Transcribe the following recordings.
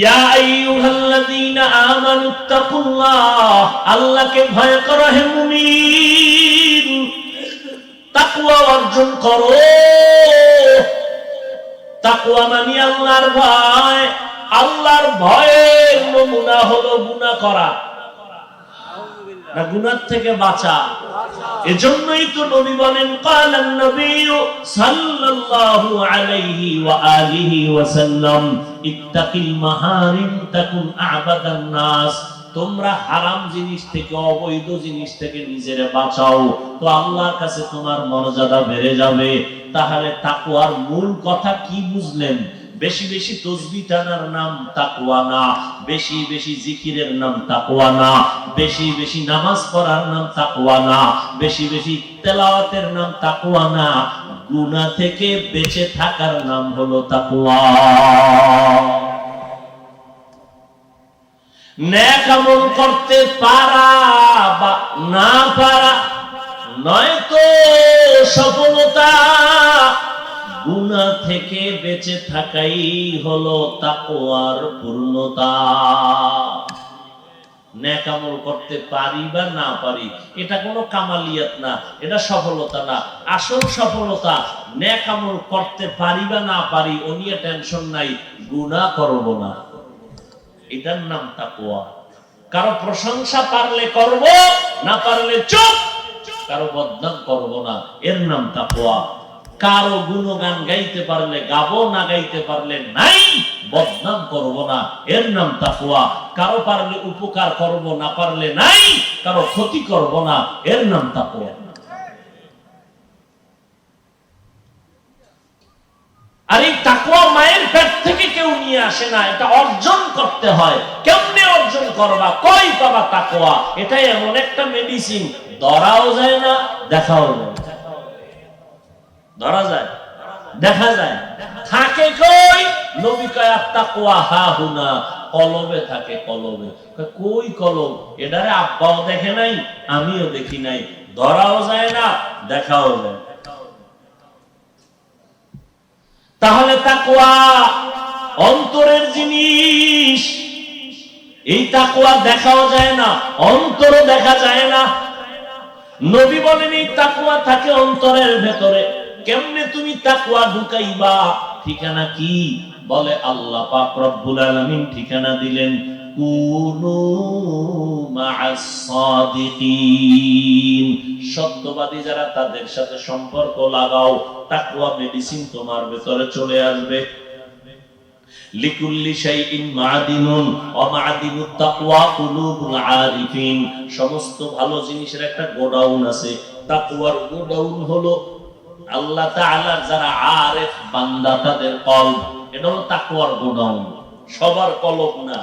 ইয়া আইয়ুহাল্লাযীনা আমানুত্তাকুল্লাহ, আল্লাহকে ভয় করো হে মুমিন, তাকওয়া অর্জন করো। তাকওয়া মানে আল্লাহর ভয়। আল্লাহর ভয়ের নমুনা হলো গুনাহ করা, না গুনাহ থেকে বাঁচা। এজন্যই তো নবী বলেন, কালান নবী সাল্লাল্লাহু আলাইহি ওয়া আলিহি ওয়াসাল্লাম, ইত্তাকিল মাহারিম তাকুন আ'বাদান নাস। তোমরা হারাম জিনিস থেকে, অবৈধ জিনিস থেকে নিজেরে বাঁচাও, তো আল্লাহর কাছে তোমার মর্যাদা বেড়ে যাবে। তাহলে তাকওয়ার মূল কথা কি বুঝলেন? বেশি বেশি তাসবিহ টানার নাম তাকওয়া না, বেশি বেশি জিকিরের নাম তাকওয়া না, বেশি বেশি নামাজ পড়ার নাম তাকওয়া না, বেশি বেশি তেলাওয়াতের নাম তাকওয়া না। গুনাহ থেকে বেঁচে থাকার নাম হলো তাকওয়া। নেক আমল করতে পারা বা না পারা নয় তো সফলতা, গুনাহ থেকে বেঁচে থাকাই হলো তাকওয়ার পূর্ণতা। নেক আমল করতে পারি বা না পারি, এটা কোনো কামালিয়াত না, এটা সফলতা না। আসল সফলতা নেক আমল করতে পারি বা না পারি ও নিয়ে টেনশন নাই, গুনাহ করব না, এটার নাম তাকওয়া। কারো প্রশংসা পারলে করব, না পারলে চুপ। কারো বদনাম করব না, এর নাম তাকওয়া। কারো গুণগান গাইতে পারলে গাবো, না গাইতে পারলে নাই, বদনাম করব না, এর নাম তাকওয়া। কারো পারলে উপকার করব, না পারলে নাই, কারো ক্ষতি করব না, এর নাম তাকওয়া। আর এই তাকওয়া মায়ের পেট থেকে কেউ নিয়ে আসে না, এটা অর্জন করতে হয়। কেমনে অর্জন করবা? কই পাবা তাকওয়া? এটা এমন একটা মেডিসিন, ধরাও যায় না, দেখাও যায়। ধরা যায়, দেখা যায়, থাকে কই? নবী কয় আত-তাকওয়া হাহুনা, কলবে থাকে, কলবে। কই কলব? এটারে আব্বাও দেখে নাই, আমিও দেখি নাই, ধরাও যায় না, দেখাও যায়। তাহলে তাকওয়া অন্তরের জিনিস। এই তাকওয়া দেখাও যায় না, অন্তরও দেখা যায় না। নবী বলেন এই তাকওয়া থাকে অন্তরের ভেতরে। কেমনে তুমি তাকওয়া ঢুকাইবা? ঠিকানা কি? বলে আল্লাহ পাক রব্বুল আলামিন ঠিকানা দিলেন, কুনু মা'আস সাদিকিন। সত্যবাদী যারা, তাদের সাথে সম্পর্ক লাগাও, তাকওয়া মেডিসিন তোমার ভেতরে চলে আসবে। লিকুল্লি শাইইন মা'দিনুন ওয়া মা'দিনুত তাকওয়া কুলুবুল আরিফিন। সমস্ত ভালো জিনিসের একটা গোডাউন আছে, তাকওয়ার গোডাউন হলো আল্লাহ তাআলার যারা আরেফ বান্দা, তাদের কলব। এটা হলো তাকওয়ার গোডাউন। সবার কলব না,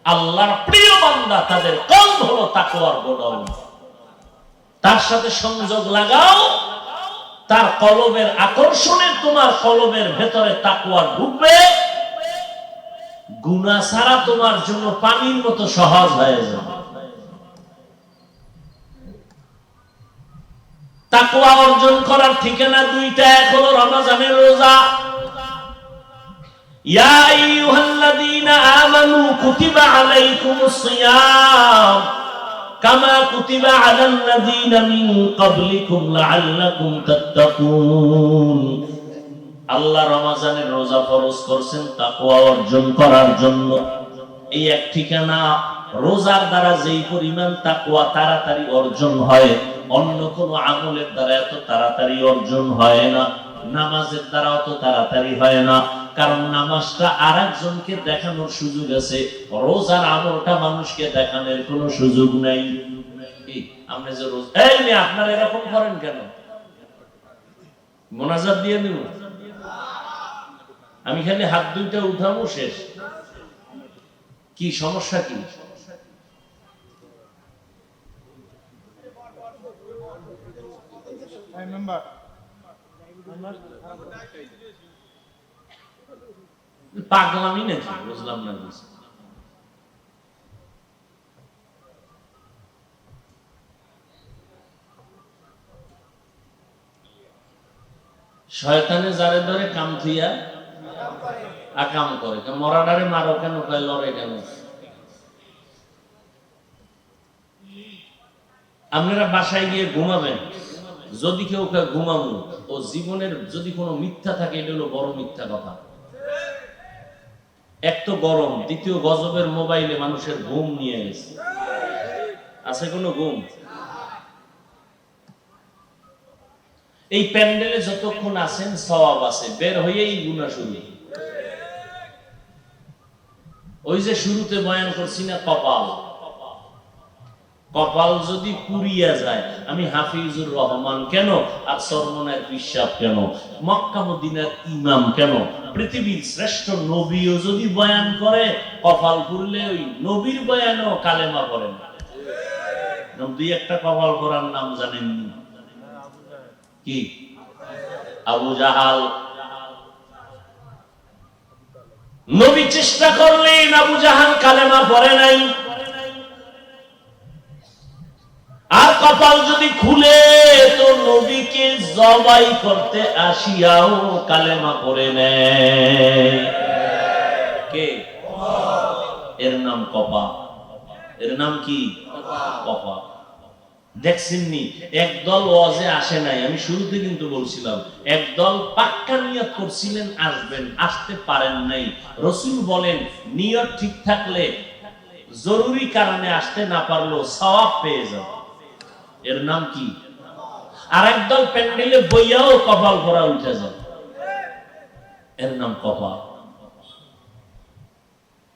আল্লাহর প্রিয় বান্দা তাদের কলব হলো তাকওয়ার গোডাউন। তার সাথে সংযোগ লাগাও, তার কলবের আকর্ষণে তোমার কলবের ভেতরে তাকওয়া ঢুকবে। গুনাহ ছাড়া তোমার জন্য পানির মতো সহজ হয়ে যাবে। তাকওয়া অর্জন করার ঠিকানা দুইটা। এক হলো রমজানের রোজা। ইয়া আইয়ুহাল্লাযীনা আমানু কুতিবা আলাইকুমুস সিয়াম কামা কুতিবা আলাল্লাযীনা মিন ক্বাবলিকুম লাআল্লাকুম তাত্তাকুন। আল্লাহ রমজানের রোজা ফরজ করেছেন তাকওয়া অর্জন করার জন্য। এই এক ঠিকানা। রোজার দ্বারা যেই পরিমাণ তাকওয়া তাড়াতাড়ি অর্জন হয়, অন্য কোন আমলের দ্বারা এত তাড়াতাড়ি অর্জন হয় না। নামাজের দ্বারা অত তাড়াতাড়ি হয় না, কারণ নামাজটা আরেকজনকে দেখানোর সুযোগ আছে, রোজার আমলটা মানুষকে দেখানোর কোনো সুযোগ নাই। আপনি যে রোজা, এই মেয়ে আপনারা এরকম করেন কেন? মোনাজাত দিয়ে দিব, আমি খালি হাত দুইটা উঠাবো, শেষ। কি সমস্যা? কি পাগলামি নাকি? বুঝলাম না। শয়তানে যারে ধরে কাম থুইয়া আকাম করে, মরাডারে মারো কেন, কয় লড়াই কেন। আপনারা বাসায় গিয়ে ঘুমাবেন, যদি কেউ ঘুমাবো, ও জীবনের যদি কোনো মিথ্যা থাকে এটা হলো বড় মিথ্যা কথা। এক তো গরম, দ্বিতীয় গজবের মোবাইলে মানুষের ঘুম নিয়ে গেছে। আছে কোনো ঘুম? এই প্যান্ডেলে যতক্ষণ আছেন সওয়াব আছে, বের হইয়েই গুনাহ শুরু। ওই যে শুরুতে বয়ান করছি না, কপাল, কপাল যদি পুড়িয়া যায়, আমি হাফিজুর রহমান কেন, আর সরমনের পিসাব কেন, মক্কা মদিনার ইমাম কেন, পৃথিবীর শ্রেষ্ঠ নবীও যদি বয়ান করে, কপাল পুড়লে ওই নবীর বয়ানও কালেমা পড়ে না। দুই একটা কপাল পড়ার নাম জানেননি? কি? আবু জাহাল। নবী চেষ্টা করলেন, আবু জাহাল কালেমা পড়ে নাই। আর কপাল যদি খুলে, তো নবীকে জবাই করতে আসিয়াও কালেমা পড়ে নেয়। কে? এর নাম কপাল। এর নাম কি? কপাল। দেখছেননি, একদল ওয়াজে আসে নাই, আমি শুরুতে কিন্তু বলছিলাম, একদল পাক্কা নিয়ত করছিলেন আসবেন, আসতে পারেন নাই। রাসূল বলেন নিয়ত ঠিক থাকলে জরুরি কারণে আসতে না পারলেও সওয়াব পেয়ে যাবে। এর নাম কি? আর একদল প্যান্ডেলে বইয়াও কপাল ভরা উঠে যাবে, এর নাম কপাল।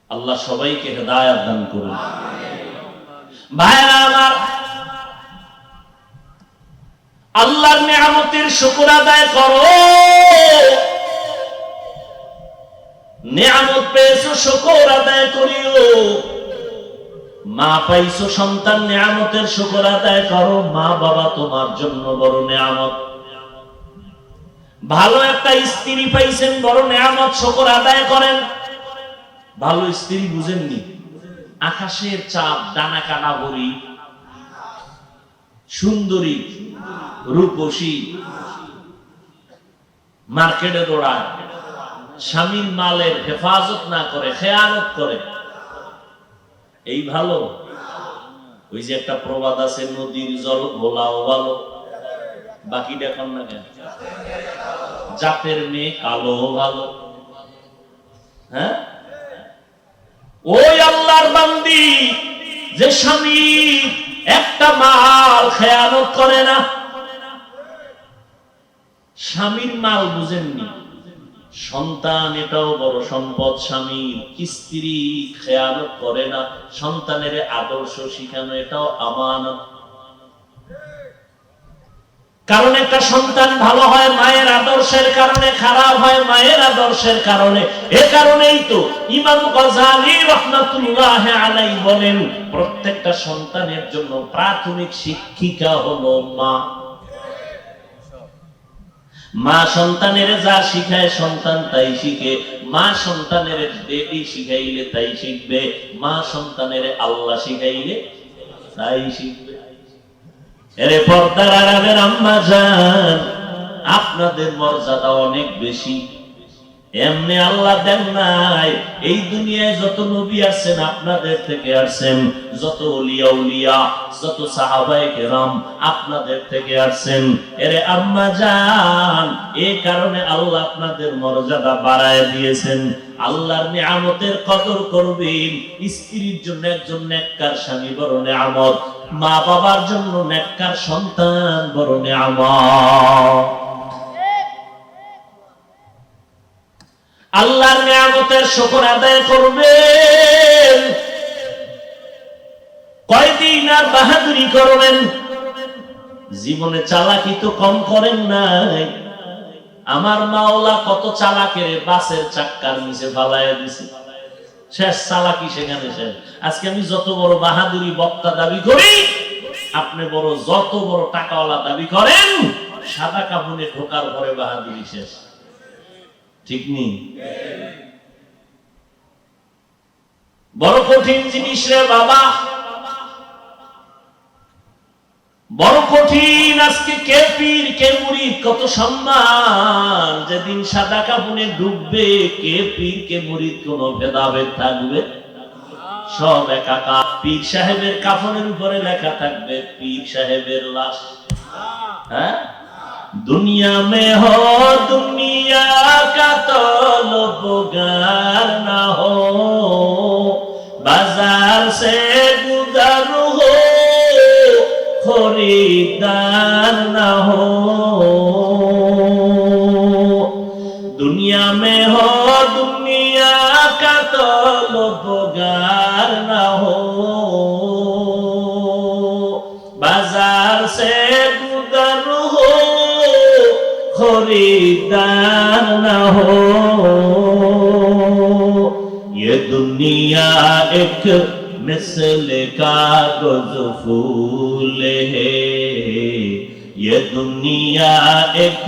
আল্লাহ সবাইকে হেদায়েত দান করুন। ভাইরা আমার, আল্লাহর নিয়ামতের শুকর আদায় করো। নিয়ামত পেয়েছো, শুকর আদায় করিও। মা পাইছো, সন্তান, নিয়ামতের শুকর আদায় করো। মা বাবা তোমার জন্য বড় নিয়ামত। ভালো একটা স্ত্রী পাইছেন, বড় নিয়ামত, শুকর আদায় করেন। ভালো স্ত্রী বুঝেননি? আকাশের চাঁদ, ডানা কানা ভরি, সুন্দরী, রূপসী, মার্কেটে দৌড়ায়, স্বামীর মালের হেফাজত না করে, খেয়ানত করে, এই ভালো? ওই যে একটা প্রবাদ আছে, নদীর জল ভোলাও ভালো, বাকি দেখুন না কেন? জাতের মেয়ে কালো ভালো। হ্যাঁ, ওই আল্লাহর বান্দি যে স্বামী একটা মাল খেয়ানত করে না। স্বামীর মাল বুঝেননি? সন্তান এটাও বড় সম্পদ স্বামীর। স্ত্রী খেয়ানত করে না, সন্তানের আদর্শ শিখানো এটাও আমানত। কারণ একটা সন্তান ভালো হয় মায়ের আদর্শের কারণে, খারাপ হয় মায়ের আদর্শের কারণে। এ কারণেই তো ইমাম গজালী রাহমাতুল্লাহি আলাইহি বলেন, প্রত্যেকটা সন্তানের জন্য প্রাথমিক শিক্ষিকা হলো মা। মা সন্তানের যা শিখায় সন্তান তাই শিখে। মা সন্তানের দেবী শিখাইলে তাই শিখবে। মা সন্তানের আল্লাহ শিখাইলে তাই শিখবে। এরে পর্দার আড়ালের আম্মা জান, আপনাদের মর্যাদা অনেক বেশি। এমনি আল্লাহ দেন নাই। এই দুনিয়ায় যত নবী আসছেন আপনাদের থেকে আসছেন, যত ওলিয়া উলিয়া, যত সাহাবায়ে কেরাম আপনাদের থেকে আসছেন। এরে আম্মা জান, এই কারণে আল্লাহ আপনাদের মর্যাদা বাড়ায় দিয়েছেন। আল্লাহর নিয়ামতের কদর করবেন। স্ত্রীর জন্য একজন নেককার স্বামী বড় নিয়ামত, মা বাবার জন্য নেককার সন্তান বড় নিয়ামত। আল্লাহর নিয়ামতের শুকর আদায় করবেন। কয়দিন আর বাহাদুরি করবেন? জীবনে চালাকি তো কম করেন নাই। আমার মাওলা কত চালাকের বাসের চাক্কার নিচে ফালাইয়া দিছে, শেষ চালাকি সেখানে শেষ। আজকে আমি যত বড় বাহাদুরি বক্তা দাবি করি, আপনি বড় যত বড় টাকাওয়ালা দাবি করেন, সাদা কাফনে ঢোকার পরে বাহাদুরি শেষ। ঠিক নেই? বড় কঠিন জিনিস রে বাবা, বড় কঠিন। আজকে কে পীর কে মুরিদ কত সম্মান, যেদিন সাদা কাফনে ডুববে কে পীর কে মুরিদ কোনো ভেদাভেদ থাকবে, সব একাকার। পীর সাহেবের কাফনের উপরে লেখা থাকবে পীর সাহেবের লাশ। হ্যাঁ, दुनिया में हो दुनिया का तलबगार ना हो, बाजार से गुजर हो खरीदार ना हो। दुनिया में हो दुनिया का तलबगार ना हो, बाजार से गुजर हो खरीदार न हो। ये दुनिया एक मिसल कागज फूल है, ये दुनिया एक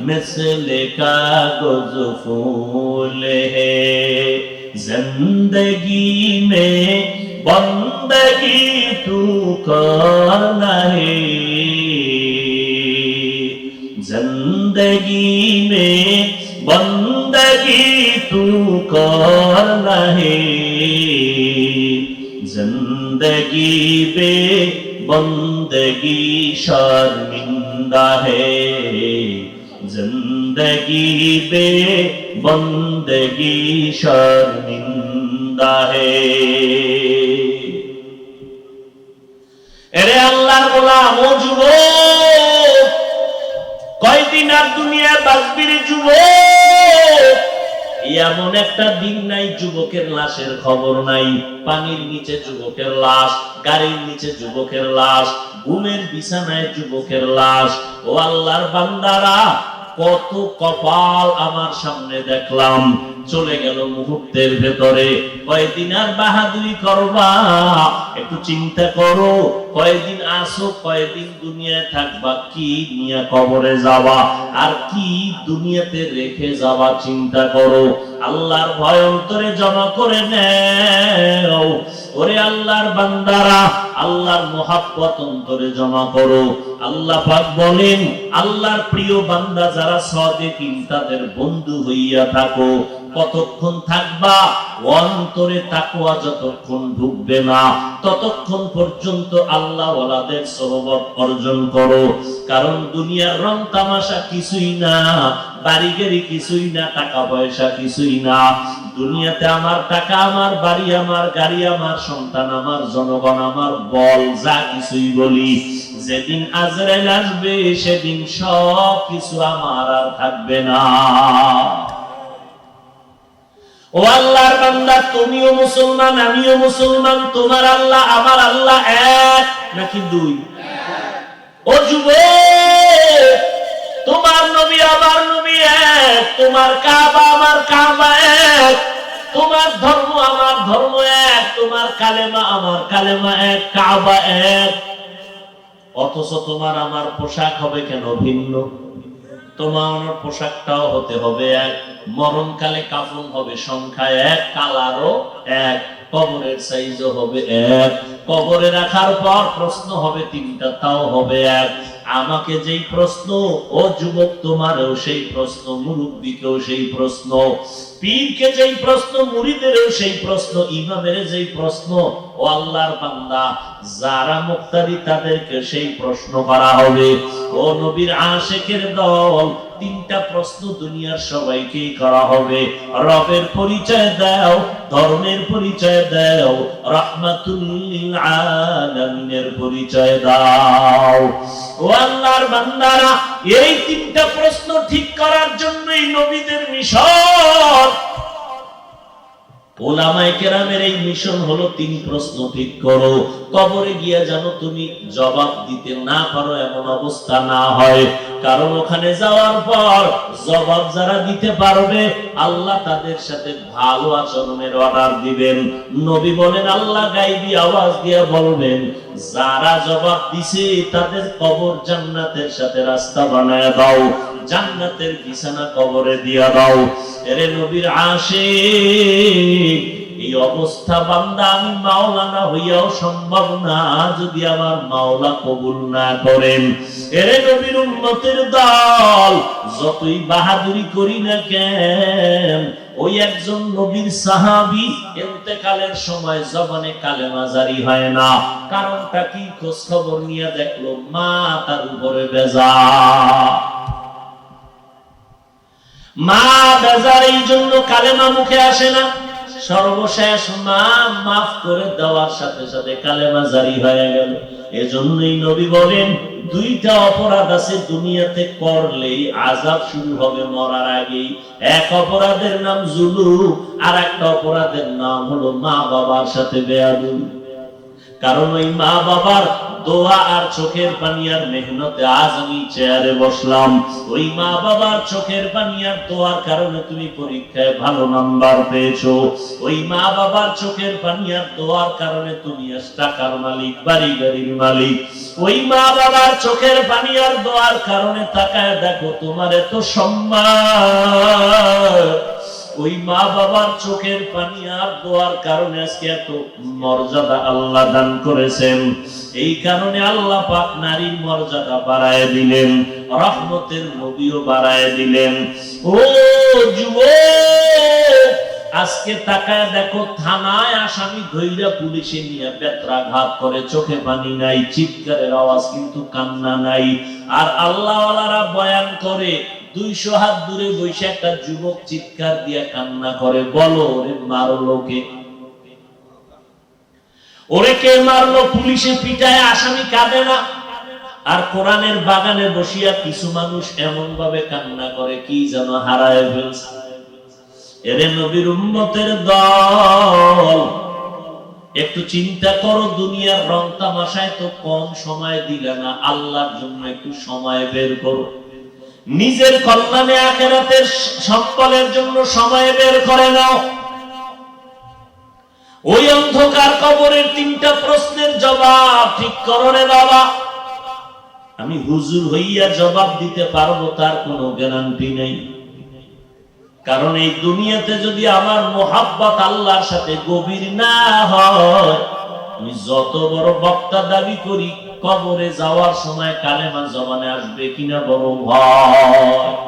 मिसल कागज फूल है। जिंदगी में बंदगी तू करना है, जिंदगी में बंदगी तू करना है, जिंदगी बे बंदगी शर्मिंदा है, जिंदगी बे बंदगी शर्मिंदा है। এরে আল্লাহর গোলাম ও যুবক, কয়দিন আর দুনিয়ায় বাঁচবি রে যুবক? এমন একটা দিন নাই যুবকের লাশের খবর নাই। পানির নিচে যুবকের লাশ, গাড়ির নিচে যুবকের লাশ, ঘুমের বিছানায় যুবকের লাশ। ও আল্লাহর বান্দারা, কত কপাল আমার সামনে দেখলাম, চলে গেল মুহূর্তের ভেতরে। কয়দিন আর বাহাদুরি করবা? একটু চিন্তা করো, কয়দিন আসো, কয়দিন দুনিয়ায় থাকবা, কি নিয়ে কবরে যাবা, আর কি দুনিয়াতে রেখে যাবা চিন্তা করো। আল্লাহর ভয় অন্তরে জমা করে নেও। ওরে আল্লাহর বান্দারা, আল্লাহর মুহাব্বত অন্তরে জমা করো। আল্লাহ পাক বলেন, আল্লাহর প্রিয় বান্দা যারা সাদিকিন তাদের বন্ধু হইয়া থাকো। কতক্ষণ থাকবা? অন্তরে তাকওয়া যতক্ষণ ঢুকবে না ততক্ষণ পর্যন্ত আল্লাহ ওয়ালাদের সোহবত অর্জন করো। কারণ দুনিয়ার রং তামাশা কিছুই না, বাড়ি গাড়ি কিছুই না, টাকা পয়সা কিছুই না। দুনিয়াতে আমার টাকা, আমার বাড়ি, আমার গাড়ি, আমার সন্তান, আমার জনগণ, আমার বল, যা কিছুই বলি, যেদিন আজরাইল আসবে সেদিন সব কিছু আমার আর থাকবে না। ও আল্লাহর বান্দা, তুমিও মুসলমান, আমিও মুসলমান। তোমার আল্লাহ আমার আল্লাহ এক নাকি দুই? ও যুবক, তোমার নবী আমার নবী এক, তোমার কাবা আমার কাবা এক, তোমার ধর্ম আমার ধর্ম এক, তোমার কালেমা আমার কালেমা এক, কাবা এক। অথচ তোমার আমার পোশাক হবে কেন ভিন্ন? তোমার পোশাকটাও হতে হবে এক, মরণকালে কাফন হবে সংখ্যা এক, কালারও এক, কবরের সাইজও হবে এক, কবরে রাখার পর প্রশ্ন হবে তিনটা, তাও হবে এক। আমাকে যেই প্রশ্ন, ও যুবক তোমারও সেই প্রশ্ন, মুরব্বীকেও সেই প্রশ্ন, পীরকে যেই প্রশ্ন, মুরিদেরও সেই প্রশ্ন, ইমামের যেই প্রশ্ন। ও আল্লাহর বান্দা, যারা মুক্তাদি তাদেরকে সেই প্রশ্ন করা হবে। ও নবীর আশিকের দল, তিনটা প্রশ্ন দুনিয়ার সবাইকেই করা হবে। রবের পরিচয় দাও, ধর্মের পরিচয় দাও, রাহমাতুল লিল আলামিনের পরিচয় দাও। ও আল্লাহর বান্দারা, এই তিনটা প্রশ্ন ঠিক করার জন্যই নবীদের মিশন। ওলামায়ে কেরামের এই মিশন হলো তিন প্রশ্ন ঠিক করো। কবরে গিয়া যেন তুমি জবাব দিতে না পারো এমন অবস্থা না হয়। কারণ ওখানে যাওয়ার পর জবাব যারা দিতে পারবে আল্লাহ তাদের সাথে ভালো আচরণের অর্ডার দিবেন। নবী বলেন, আল্লাহ গায়বী আওয়াজ দিয়ে বলবেন, যারা জবাব দিছে তাদের কবর জান্নাতের সাথে রাস্তা বানায় দাও, জান্নাতের বিছানা কবরে দিয়া দাও। এরে নবীর আশিক, এই অবস্থা বান্দা আমি মাওলানা হইয়াও সম্ভব না যদি আমার মাওলা কবুল না করেন। এরে নবীর উম্মতের দল, যতই বাহাদুরি করি না কেন, ওই একজন নবীর সাহাবী ইন্তেকালের সময় জবানে কালেমা জারি হয় না। কারণটা কি? খোঁজ খবর নিয়ে দেখলো মা তার উপরে বেজার। মা বেজার, এই জন্য কালেমা মুখে আসে না। সর্বশেষ মা মাফ করে দেওয়ার সাথে সাথে কালেমা জারি হয়ে গেল। এজন্যই নবী বলেন, দুইটা অপরাধ আছে দুনিয়াতে করলেই আযাব শুরু হবে মরার আগেই। এক অপরাধের নাম জুলুম, আর একটা অপরাধের নাম হলো মা বাবার সাথে বেয়াদবি। কারণ ওই মা বাবার দোয়া আর চোখের পানি আর মেহনতে আজ আমি চেয়ারে বসলাম। ওই মা বাবার চোখের পানি আর দোয়ার কারণে তুমি পরীক্ষায় ভালো নাম্বার পেয়েছো। ওই মা বাবার চোখের পানি আর দোয়ার কারণে তুমি আজ টাকার মালিক, বাড়ি গাড়ির মালিক। ওই মা বাবার চোখের পানি আর দোয়ার কারণে তাকায় দেখো তোমার এত সম্মান। ওই মা বাবার চোখের পানি আর দোয়ার কারণে আজকে এত মর্যাদা আল্লাহ দান করেছেন। এই কারণে আল্লাহ পাক নারীর মর্যাদা বাড়ায় দিলেন, রহমতের নবীও বাড়ায় দিলেন। ও যুবক, আজকে তাকায় দেখো থানায় আসামি ধইরা পুলিশে নিয়ে বেত্রাঘাত করে, চোখে পানি নাই, চিৎকারের আওয়াজ কিন্তু কান্না নাই। আর আল্লাহওয়ালারা বয়ান করে 200 হাত দূরে বসে একটা যুবক চিৎকার দিয়ে কান্না করে, বলো ওরে মারলো কে? ওরে কে মারলো? পুলিশে পিটায় আসামি কাঁদে না। আর কোরআনের বাগানে বসিয়া কিছু মানুষ এমন ভাবে কান্না করে কি যেন হারায় ফেলছে। এরে নবীর উম্মতের দল, একটু চিন্তা করো, দুনিয়ার রং তামাশায় তো কম সময় দিলে না, আল্লাহর জন্য একটু সময় বের করো। নিজের কল্যাণে আখিরাতের সম্পদের জন্য সময় বের করে নাও। ওই অন্ধকার কবরের 3টা প্রশ্নের জবাব ঠিক করো রে বাবা। আমি হুজুর হইয়া জবাব দিতে পারবো তার কোনো গ্যারান্টি নেই। কারণ এই দুনিয়াতে যদি আমার মোহাব্বত আল্লাহর সাথে গভীর না হয়, আমি যত বড় বক্তা দাবি করি, কবরে যাওয়ার সময় কালেমা জবানে আসবে কিনা বড় ভয়।